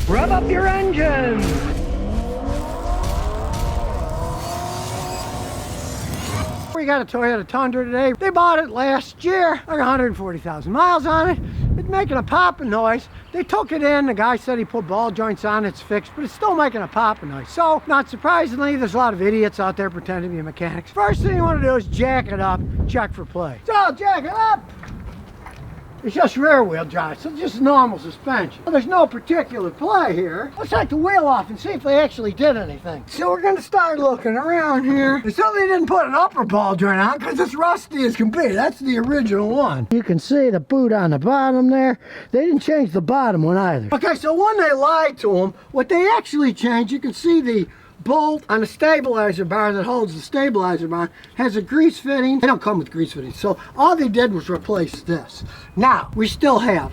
Rev up your engines! We got a Toyota Tundra today. They bought it last year, like 140,000 miles on it. It's making a popping noise. They took it in, the guy said he put ball joints on, it's fixed, but it's still making a popping noise. So, not surprisingly, there's a lot of idiots out there pretending to be mechanics. First thing you want to do is jack it up, check for play. So, jack it up! It's just rear wheel drive, so just normal suspension. Well, there's no particular play here. Let's take the wheel off and see if they actually did anything. So we're gonna start looking around here. They certainly didn't put an upper ball joint on because it's rusty as can be. That's the original one. You can see the boot on the bottom there. They didn't change the bottom one either. Okay, so when they lied to them, what they actually changed, you can see the bolt on the stabilizer bar that holds the stabilizer bar has a grease fitting. They don't come with grease fittings, so all they did was replace this. Now we still have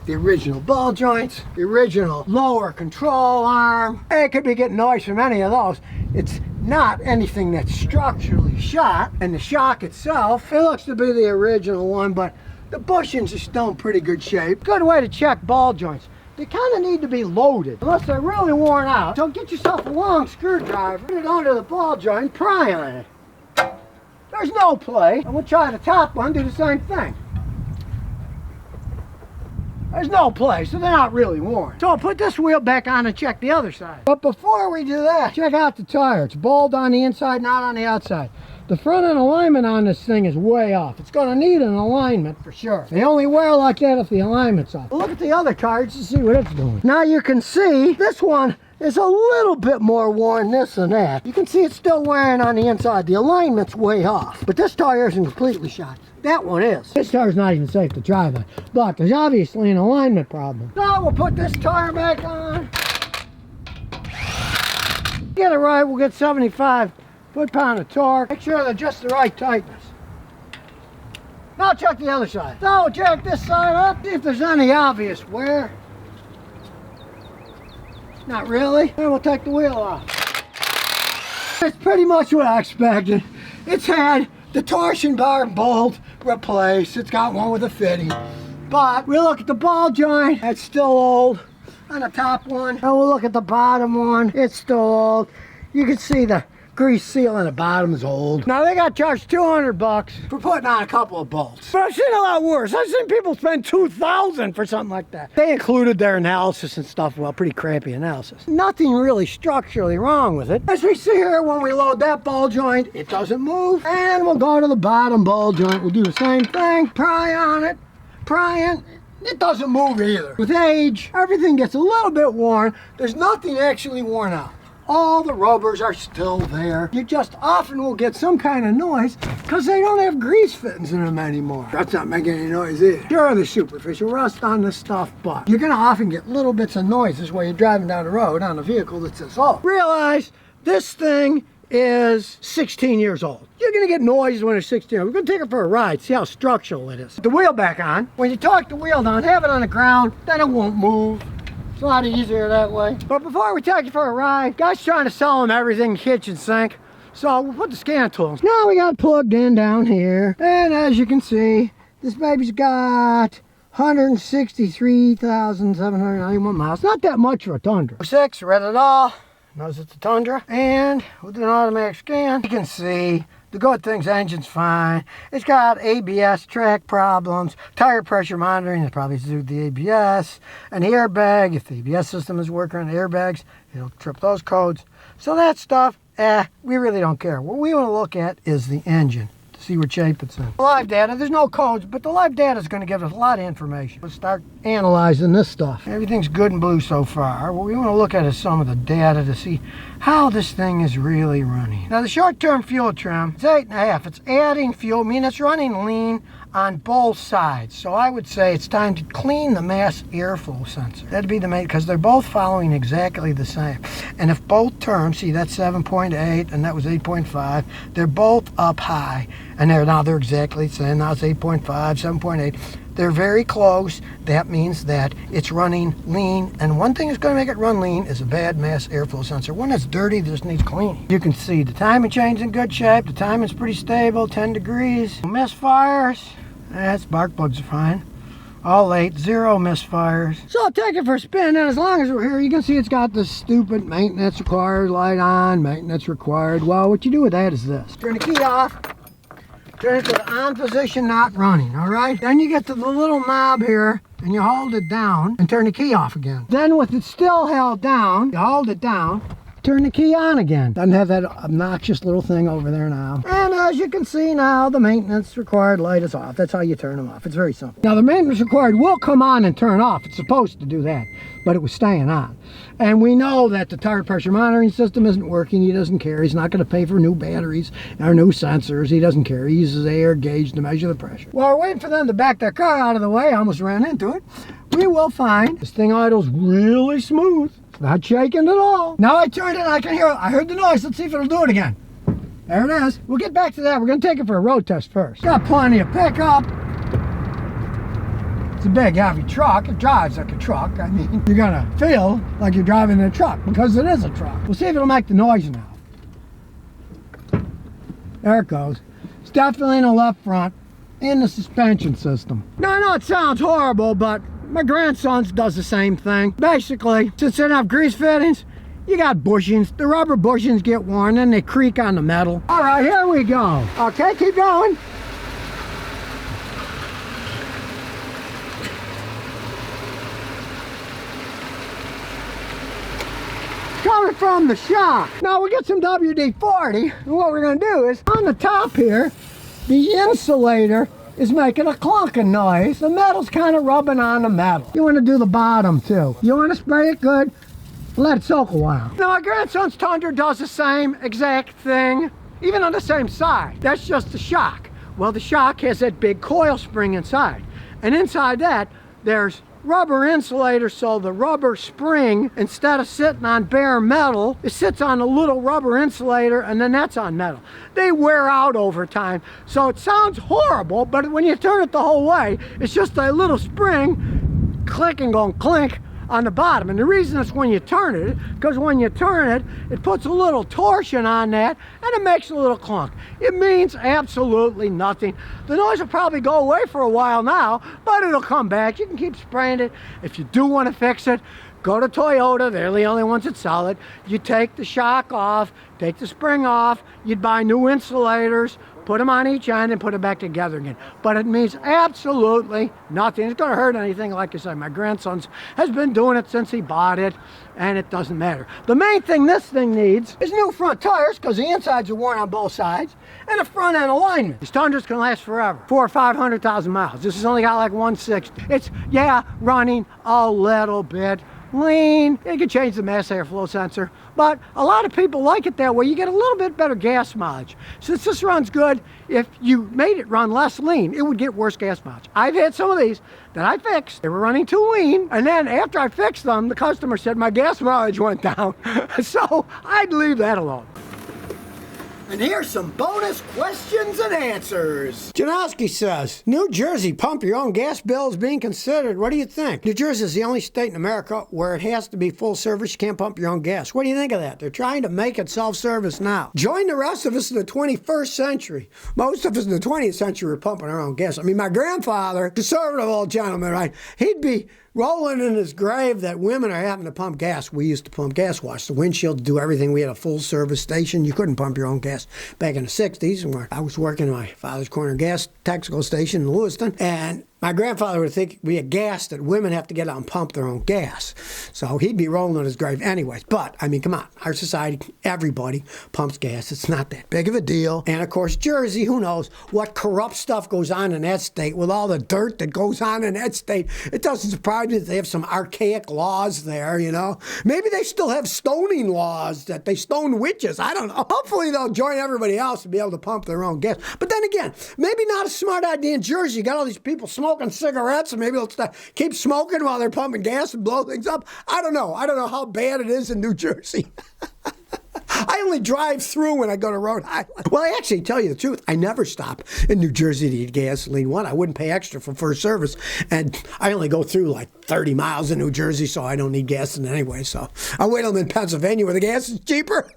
the original ball joints, the original lower control arm. It could be getting noise from any of those. It's not anything that's structurally shot, and the shock itself, it looks to be the original one, but the bushings are still in pretty good shape. Good way to check ball joints. They kind of need to be loaded, unless they're really worn out. So get yourself a long screwdriver, put it under the ball joint, pry on it. There's no play, and we'll try the top one, do the same thing. There's no play, so they're not really worn. So I'll put this wheel back on and check the other side. But before we do that, check out the tire. It's balled on the inside, not on the outside. The front end alignment on this thing is way off. It's going to need an alignment for sure. They only wear like that if the alignment's off. Look at the other tires to see what it's doing. Now you can see this one is a little bit more worn this than that. You can see it's still wearing on the inside. The alignment's way off. But this tire isn't completely shot. That one is. This tire's not even safe to drive on. But there's obviously an alignment problem. So we'll put this tire back on. Get it right, we'll get 75 foot-pound of torque. Make sure they're just the right tightness. Now check the other side. So we'll check this side up, see if there's any obvious wear. Not really. Then we'll take the wheel off. It's pretty much what I expected. It's had the torsion bar bolt replaced. It's got one with a fitting. But we look at the ball joint, it's still old on the top one. And we'll look at the bottom one, it's still old. You can see the grease seal on the bottom is old. Now they got charged $200 for putting on a couple of bolts. But I've seen a lot worse. I've seen people spend $2,000 for something like that. They included their analysis and stuff, well, pretty crappy analysis. Nothing really structurally wrong with it. As we see here, when we load that ball joint, it doesn't move. And we'll go to the bottom ball joint. We'll do the same thing. Pry on it. Pry in. It doesn't move either. With age, everything gets a little bit worn. There's nothing actually worn out. All the rubbers are still there. You just often will get some kind of noise because they don't have grease fittings in them anymore. That's not making any noise either. Sure, there's superficial rust on this stuff, but you're going to often get little bits of noises while you're driving down the road on a vehicle that's this old. Realize this thing is 16 years old. You're going to get noise when it's 16. We're going to take it for a ride, see how structural it is. Put the wheel back on. When you torque the wheel down, have it on the ground, then it won't move. It's a lot easier that way. But before we take you for a ride, guys trying to sell them everything kitchen sink. So we'll put the scan tools. Now we got plugged in down here. And as you can see, this baby's got 163,791 miles. Not that much for a Tundra. 6, read it all. Knows it's a Tundra. And with an automatic scan, you can see the good thing's engine's fine. It's got ABS track problems, tire pressure monitoring, it's probably due to the ABS, an airbag. If the ABS system is working on the airbags, it'll trip those codes. So that stuff, we really don't care. What we want to look at is the engine to see what shape it's in. Live data, there's no codes, but the live data is going to give us a lot of information. Let's start analyzing this stuff. Everything's good and blue so far. What we want to look at is some of the data to see how this thing is really running. Now the short-term fuel trim, it's 8.5. It's adding fuel, I mean it's running lean on both sides. So I would say it's time to clean the mass airflow sensor. That'd be the main, because they're both following exactly the same. And if both terms, see that's 7.8 and that was 8.5, they're both up high. And they're exactly the same. Now it's 8.5, 7.8. They're very close. That means that it's running lean. And one thing that's going to make it run lean is a bad mass airflow sensor. One that's dirty, that just needs cleaning. You can see the timing chain's in good shape. The timing's pretty stable, 10 degrees. Misfires, spark plugs are fine. All 8, 0 misfires. So I'll take it for a spin, and as long as we're here, you can see it's got this stupid maintenance required light on, maintenance required. Well, what you do with that is this. Turn the key off, turn it to the on position, not running, all right? Then you get to the little knob here, and you hold it down and turn the key off again. Then with it still held down, you hold it down, turn the key on again. Doesn't have that obnoxious little thing over there now. And as you can see now, the maintenance required light is off. That's how you turn them off. It's very simple. Now the maintenance required will come on and turn off. It's supposed to do that, but it was staying on. And we know that the tire pressure monitoring system isn't working. He doesn't care. He's not going to pay for new batteries or new sensors. He doesn't care. He uses the air gauge to measure the pressure. While we're waiting for them to back their car out of the way, I almost ran into it. We will find this thing idles really smooth. Not shaking at all. Now I turned it, I can hear it. I heard the noise. Let's see if it'll do it again. There it is. We'll get back to that. We're going to take it for a road test first. Got plenty of pickup. It's a big, heavy truck. It drives like a truck. I mean, you're going to feel like you're driving a truck because it is a truck. We'll see if it'll make the noise now. There it goes. It's definitely in the left front in the suspension system. Now, I know it sounds horrible, but my grandson's does the same thing. Basically, since they don't have grease fittings, you got bushings. The rubber bushings get worn and they creak on the metal. All right, here we go. Okay, keep going. Coming from the shock. Now we'll get some WD-40, and what we're gonna do is, on the top here, the insulator is making a clunking noise. The metal's kind of rubbing on the metal. You want to do the bottom too. You want to spray it good, let it soak a while. Now my grandson's Tundra does the same exact thing, even on the same side. That's just the shock. Well, the shock has that big coil spring inside. And inside that, there's rubber insulator, so the rubber spring, instead of sitting on bare metal, it sits on a little rubber insulator, and then that's on metal. They wear out over time, so it sounds horrible, but when you turn it the whole way, it's just a little spring clicking, going clink on the bottom. And the reason it's when you turn it, because when you turn it, it puts a little torsion on that, and it makes a little clunk. It means absolutely nothing. The noise will probably go away for a while now, but it'll come back. You can keep spraying it. If you do want to fix it, go to Toyota. They're the only ones that sell it. You take the shock off, take the spring off, you'd buy new insulators, put them on each end and put it back together again. But it means absolutely nothing. It's going to hurt anything. Like I said, my grandson's has been doing it since he bought it, and it doesn't matter. The main thing this thing needs is new front tires, because the insides are worn on both sides, and a front end alignment. These Tundras can last forever, 400,000 or 500,000 miles. This has only got like 160. It's, yeah, running a little bit lean. You can change the mass airflow sensor, but a lot of people like it that way. You get a little bit better gas mileage. Since this runs good, if you made it run less lean, it would get worse gas mileage. I've had some of these that I fixed. They were running too lean, and then after I fixed them, the customer said my gas mileage went down. So I'd leave that alone. And here's some bonus questions and answers. Janowski says, New Jersey, pump your own gas bill is being considered. What do you think? New Jersey is the only state in America where it has to be full service. You can't pump your own gas. What do you think of that? They're trying to make it self-service now. Join the rest of us in the 21st century. Most of us in the 20th century are pumping our own gas. I mean, my grandfather, conservative old gentleman, right? He'd be rolling in his grave that women are having to pump gas. We used to pump gas, wash the windshield, do everything. We had a full service station. You couldn't pump your own gas back in the 60s. Where I was working at my father's corner gas technical station in Lewiston, and my grandfather would think we had gas that women have to get out and pump their own gas. So he'd be rolling in his grave anyways. But, I mean, come on. Our society, everybody pumps gas. It's not that big of a deal. And, of course, Jersey, who knows what corrupt stuff goes on in that state with all the dirt that goes on in that state. It doesn't surprise me that they have some archaic laws there, you know. Maybe they still have stoning laws, that they stone witches. I don't know. Hopefully they'll join everybody else to be able to pump their own gas. But then again, maybe not a smart idea in Jersey. You got all these people smoking cigarettes, and maybe they'll keep smoking while they're pumping gas and blow things up. I don't know. I don't know how bad it is in New Jersey. I only drive through when I go to Rhode Island. Well, I actually tell you the truth. I never stop in New Jersey to eat gasoline. One, I wouldn't pay extra for first service, and I only go through like 30 miles in New Jersey, so I don't need gas in anyway. So I'll wait till I'm in Pennsylvania where the gas is cheaper.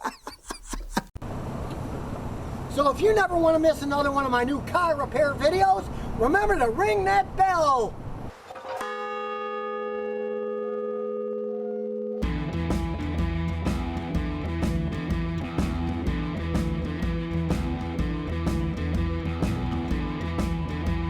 So if you never want to miss another one of my new car repair videos, remember to ring that bell.